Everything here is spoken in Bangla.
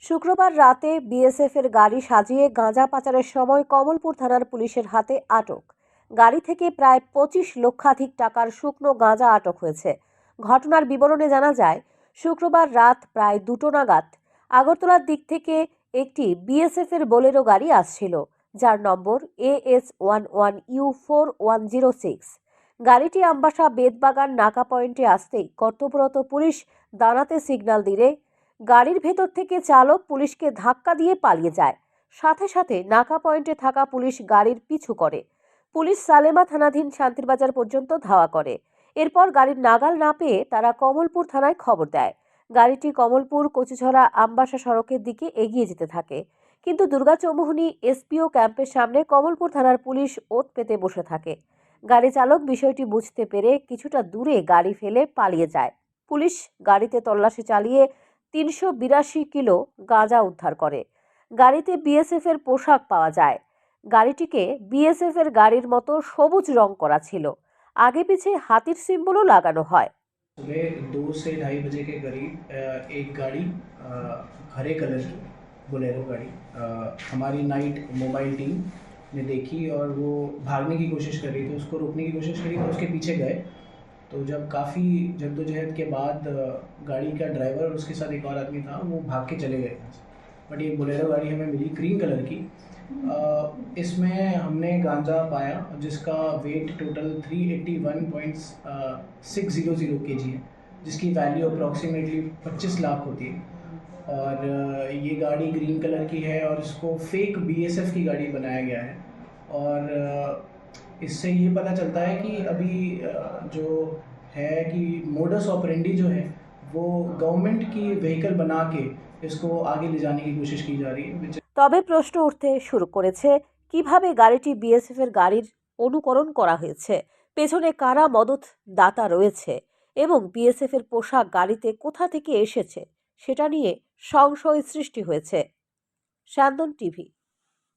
শুক্রবার রাতে বিএসএফের গাড়ি সাজিয়ে গাঁজা পাচারের সময় কমলপুর থানার পুলিশের হাতে আটক। গাড়ি থেকে প্রায় 25 লক্ষাধিক টাকার শুকনো গাঁজা আটক হয়েছে। ঘটনার বিবরণে জানা যায়, শুক্রবার রাত প্রায় 2টো নাগাদ আগরতলার দিক থেকে একটি বিএসএফের বোলেরো গাড়ি আসছিল, যার নম্বর AS11U4106। গাড়িটি আমবাসা বেদবাগান নাকা পয়েন্টে আসতেই কর্তব্যরত পুলিশ দাঁড়াতে সিগন্যাল দিলে গাড়ির ভেতর থেকে চালক পুলিশকে ধাক্কা দিয়ে পালিয়ে যায়। সাথে সাথে নাকা পয়েন্টে থাকা পুলিশ গাড়ির পিছু করে। পুলিশ সালেমা থানাধীন শান্তিরবাজার পর্যন্ত ধাওয়া করে। এরপর গাড়ির নাগাল না পেয়ে তারা কমলপুর থানায় খবর দেয়। গাড়িটি কমলপুর কচুছড়া আমবাসা সড়কের দিকে এগিয়ে যেতে থাকে, কিন্তু দুর্গাচৌমুহনী এসপিও ক্যাম্পের সামনে কমলপুর থানার পুলিশ ওত পেতে বসে থাকে। গাড়ি চালক বিষয়টি বুঝতে পেরে কিছুটা দূরে গাড়ি ফেলে পালিয়ে যায়। পুলিশ গাড়িতে তল্লাশি চালিয়ে 382 কিলো গাঁজা উদ্ধার করে। গাড়িতে বিএসএফ এর পোশাক পাওয়া যায়। গাড়িটিকে বিএসএফ এর গাড়ির মতো সবুজ রং করা ছিল। आगे पीछे हाथीर सिम्बलও লাগানো হয়। सुबह 2 से 2:30 बजे के करीब एक गाड़ी हरे कलर की बोलेरो गाड़ी हमारी नाइट मोबाइल टीम ने देखी और वो भागने की कोशिश कर रही थी। उसको रोकने की कोशिश करी तो उसके पीछे गए। तो जब काफ़ी जद्दोजहद के बाद गाड़ी का ड्राइवर और उसके साथ एक और आदमी था, वो भाग के चले गए। बट ये बोलेरो गाड़ी हमें मिली ग्रीन कलर की। इसमें हमने गांजा पाया जिसका वेट टोटल 381.600 kg है, जिसकी वैल्यू अप्रॉक्सीमेटली 25 लाख होती है। और ये गाड़ी ग्रीन कलर की है और इसको फेक बीएसएफ की गाड़ी बनाया गया है। और इससे ये पता चलता है कि अभी जो है कि मोडस ऑपरेंडी जो है वो गवर्नमेंट की व्हीकल बना के इसको आगे ले जाने की कोशिश की जा रही है। তবে প্রশ্ন উঠতে শুরু করেছে, কিভাবে গাড়িটি বিএসএফ এর গাড়ির অনুকরণ করা হয়েছে, পেছনে কারা মদত দাতা রয়েছে এবং বিএসএফ এর পোশাক গাড়িতে কোথা থেকে এসেছে সেটা নিয়ে সংশয় সৃষ্টি হয়েছে। স্যান্দন টিভি।